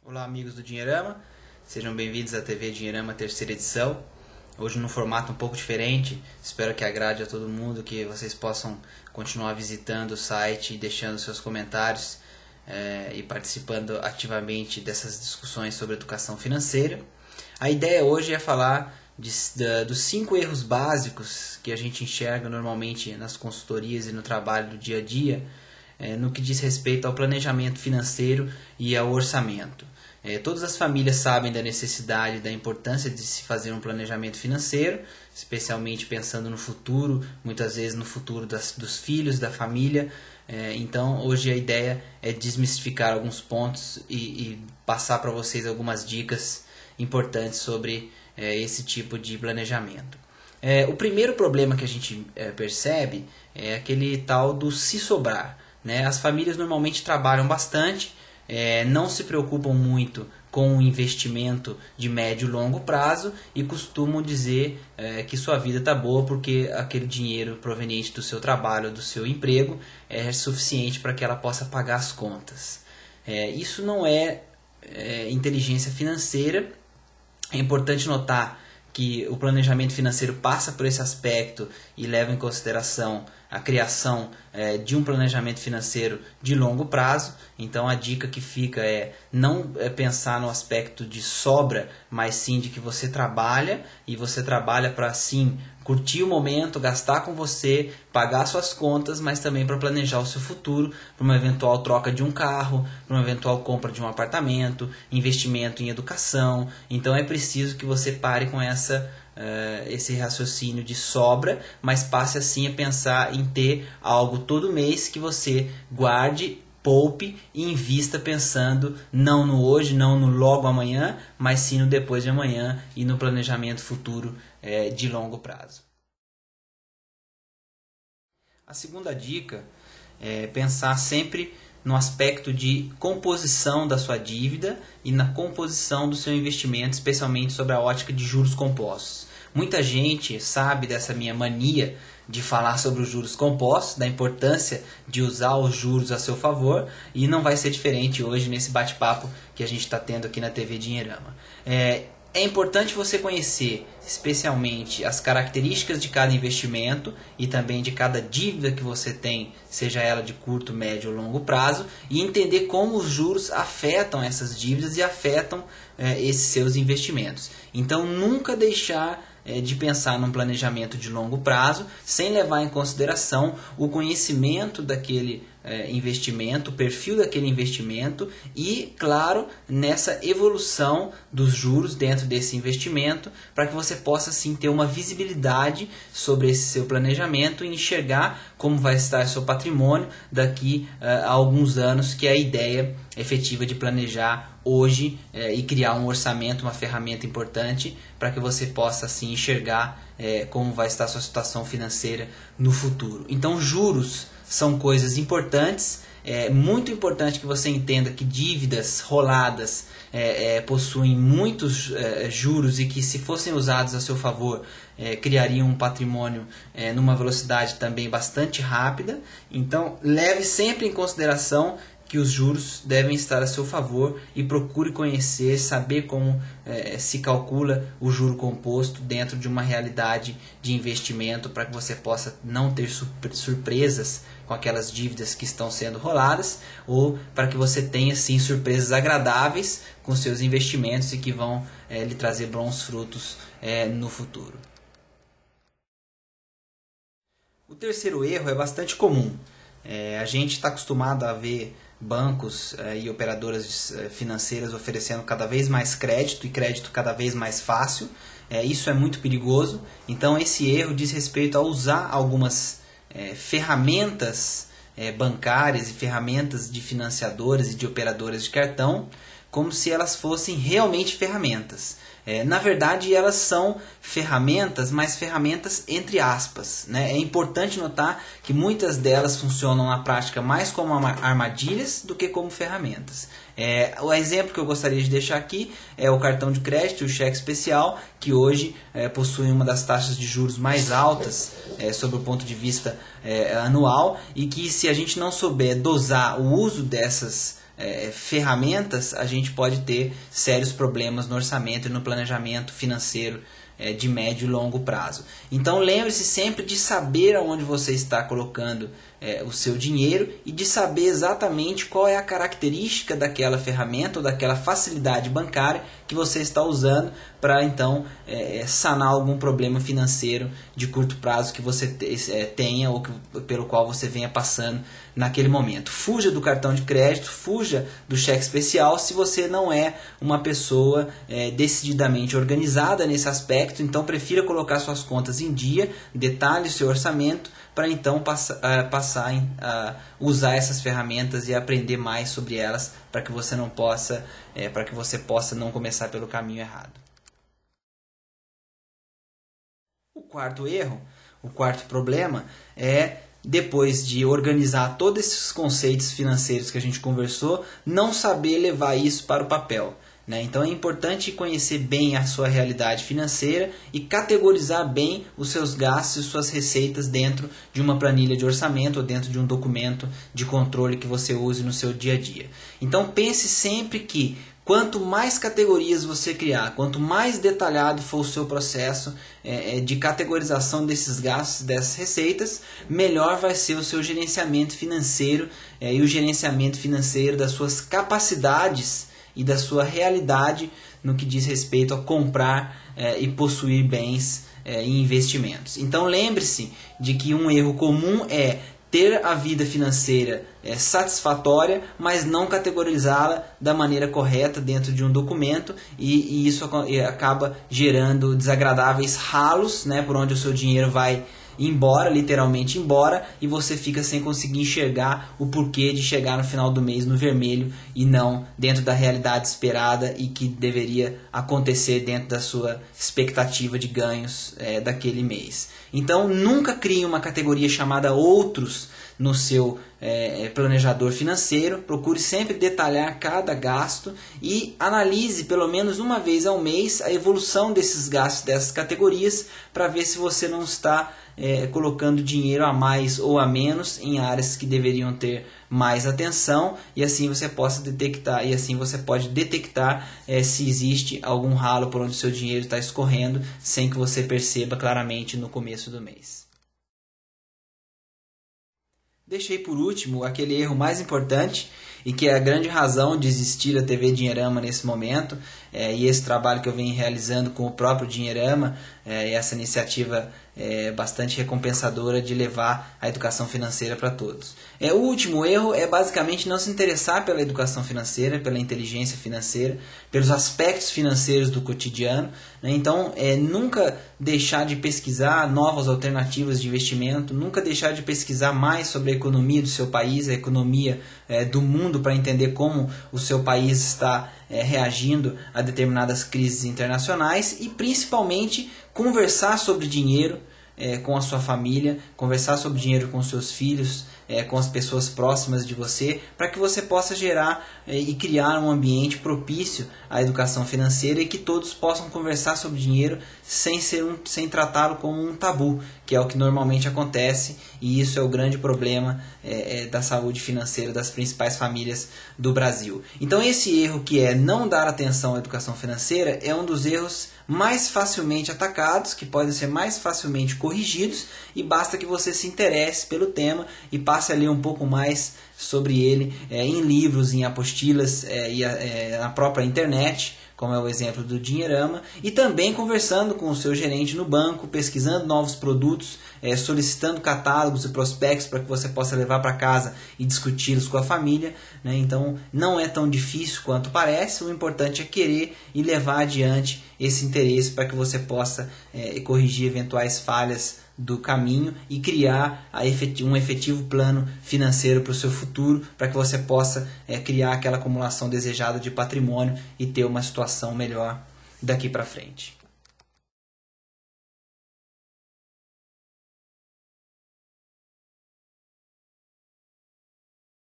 Olá, amigos do Dinheirama, sejam bem-vindos à TV Dinheirama, terceira edição. Hoje num formato um pouco diferente, espero que agrade a todo mundo, que vocês possam continuar visitando o site e deixando seus comentários e participando ativamente dessas discussões sobre educação financeira. A ideia hoje é falar dos 5 erros básicos que a gente enxerga normalmente nas consultorias e no trabalho do dia a dia, no que diz respeito ao planejamento financeiro e ao orçamento. Todas as famílias sabem da necessidade e da importância de se fazer um planejamento financeiro, especialmente pensando no futuro, muitas vezes no futuro dos filhos, da família. Então hoje a ideia é desmistificar alguns pontos e passar para vocês algumas dicas importantes sobre esse tipo de planejamento. O primeiro problema que a gente percebe é aquele tal do se sobrar. As famílias normalmente trabalham bastante, não se preocupam muito com o investimento de médio e longo prazo e costumam dizer que sua vida está boa porque aquele dinheiro proveniente do seu trabalho, do seu emprego, é suficiente para que ela possa pagar as contas. Isso não é inteligência financeira. É importante notar que o planejamento financeiro passa por esse aspecto e leva em consideração a criação de um planejamento financeiro de longo prazo. Então a dica que fica é não pensar no aspecto de sobra, mas sim de que você trabalha e você trabalha para sim curtir o momento, gastar com você, pagar suas contas, mas também para planejar o seu futuro, para uma eventual troca de um carro, para uma eventual compra de um apartamento, investimento em educação. Então é preciso que você pare com esse raciocínio de sobra, mas passe assim a pensar em ter algo todo mês que você guarde, poupe e invista pensando não no hoje, não no logo amanhã, mas sim no depois de amanhã e no planejamento futuro de longo prazo. A segunda dica é pensar sempre no aspecto de composição da sua dívida e na composição do seu investimento, especialmente sobre a ótica de juros compostos. Muita gente sabe dessa minha mania de falar sobre os juros compostos, da importância de usar os juros a seu favor, e não vai ser diferente hoje nesse bate-papo que a gente está tendo aqui na TV Dinheirama. É importante você conhecer especialmente as características de cada investimento e também de cada dívida que você tem, seja ela de curto, médio ou longo prazo, e entender como os juros afetam essas dívidas e afetam esses seus investimentos. Então nunca deixar de pensar num planejamento de longo prazo sem levar em consideração o conhecimento daquele investimento, o perfil daquele investimento e, claro, nessa evolução dos juros dentro desse investimento, para que você possa sim ter uma visibilidade sobre esse seu planejamento e enxergar como vai estar seu patrimônio daqui a alguns anos, que é a ideia efetiva de planejar hoje e criar um orçamento, uma ferramenta importante para que você possa assim enxergar como vai estar a sua situação financeira no futuro. Então, juros são coisas importantes. É muito importante que você entenda que dívidas roladas possuem muitos juros e que, se fossem usados a seu favor, criariam um patrimônio numa velocidade também bastante rápida. Então, leve sempre em consideração que os juros devem estar a seu favor e procure conhecer, saber como se calcula o juro composto dentro de uma realidade de investimento, para que você possa não ter surpresas com aquelas dívidas que estão sendo roladas, ou para que você tenha sim surpresas agradáveis com seus investimentos e que vão lhe trazer bons frutos no futuro. O terceiro erro é bastante comum. A gente está acostumado a ver bancos e operadoras financeiras oferecendo cada vez mais crédito e crédito cada vez mais fácil. Isso é muito perigoso. Então esse erro diz respeito a usar algumas ferramentas bancárias e ferramentas de financiadoras e de operadoras de cartão como se elas fossem realmente ferramentas. Na verdade, elas são ferramentas, mas ferramentas entre aspas. É importante notar que muitas delas funcionam na prática mais como armadilhas do que como ferramentas. O exemplo que eu gostaria de deixar aqui é o cartão de crédito, o cheque especial, que hoje possui uma das taxas de juros mais altas sob o ponto de vista anual, e que, se a gente não souber dosar o uso dessas ferramentas, a gente pode ter sérios problemas no orçamento e no planejamento financeiro de médio e longo prazo. Então lembre-se sempre de saber aonde você está colocando o seu dinheiro e de saber exatamente qual é a característica daquela ferramenta ou daquela facilidade bancária que você está usando para então sanar algum problema financeiro de curto prazo que você tenha ou pelo qual você venha passando naquele momento. Fuja do cartão de crédito, fuja do cheque especial se você não é uma pessoa decididamente organizada nesse aspecto. Então prefira colocar suas contas em dia, detalhe o seu orçamento para então passar a usar essas ferramentas e aprender mais sobre elas para que você possa não começar pelo caminho errado. O quarto erro, o quarto problema é, depois de organizar todos esses conceitos financeiros que a gente conversou, não saber levar isso para o papel. Então é importante conhecer bem a sua realidade financeira e categorizar bem os seus gastos e suas receitas dentro de uma planilha de orçamento ou dentro de um documento de controle que você use no seu dia a dia. Então pense sempre que quanto mais categorias você criar, quanto mais detalhado for o seu processo de categorização desses gastos, dessas receitas, melhor vai ser o seu gerenciamento financeiro e o gerenciamento financeiro das suas capacidades e da sua realidade no que diz respeito a comprar e possuir bens e investimentos. Então lembre-se de que um erro comum é ter a vida financeira satisfatória, mas não categorizá-la da maneira correta dentro de um documento e isso acaba gerando desagradáveis ralos, por onde o seu dinheiro vai embora, literalmente embora, e você fica sem conseguir enxergar o porquê de chegar no final do mês no vermelho e não dentro da realidade esperada e que deveria acontecer dentro da sua expectativa de ganhos daquele mês. Então nunca crie uma categoria chamada outros no seu planejador financeiro. Procure sempre detalhar cada gasto e analise pelo menos uma vez ao mês a evolução desses gastos dessas categorias para ver se você não está colocando dinheiro a mais ou a menos em áreas que deveriam ter mais atenção, e assim você pode detectar se existe algum ralo por onde o seu dinheiro está escorrendo sem que você perceba claramente no começo do mês. Deixei por último aquele erro mais importante e que é a grande razão de existir a TV Dinheirama nesse momento, e esse trabalho que eu venho realizando com o próprio Dinheirama, e essa iniciativa bastante recompensadora de levar a educação financeira para todos. O último erro é basicamente não se interessar pela educação financeira, pela inteligência financeira, pelos aspectos financeiros do cotidiano. Então, nunca deixar de pesquisar novas alternativas de investimento, nunca deixar de pesquisar mais sobre a economia do seu país, a economia do mundo, para entender como o seu país está reagindo a determinadas crises internacionais e principalmente conversar sobre dinheiro com a sua família, conversar sobre dinheiro com os seus filhos, com as pessoas próximas de você, para que você possa gerar e criar um ambiente propício à educação financeira e que todos possam conversar sobre dinheiro sem tratá-lo como um tabu, que é o que normalmente acontece, e isso é o grande problema da saúde financeira das principais famílias do Brasil. Então esse erro que é não dar atenção à educação financeira é um dos erros mais facilmente atacados, que podem ser mais facilmente corrigidos, e basta que você se interesse pelo tema e passe a ler um pouco mais sobre ele em livros, em apostilas e na própria internet, como é o exemplo do Dinheirama, e também conversando com o seu gerente no banco, pesquisando novos produtos, solicitando catálogos e prospectos para que você possa levar para casa e discuti-los com a família. Então não é tão difícil quanto parece, o importante é querer e levar adiante esse interesse para que você possa corrigir eventuais falhas do caminho e criar um efetivo plano financeiro para o seu futuro, para que você possa criar aquela acumulação desejada de patrimônio e ter uma situação melhor daqui para frente.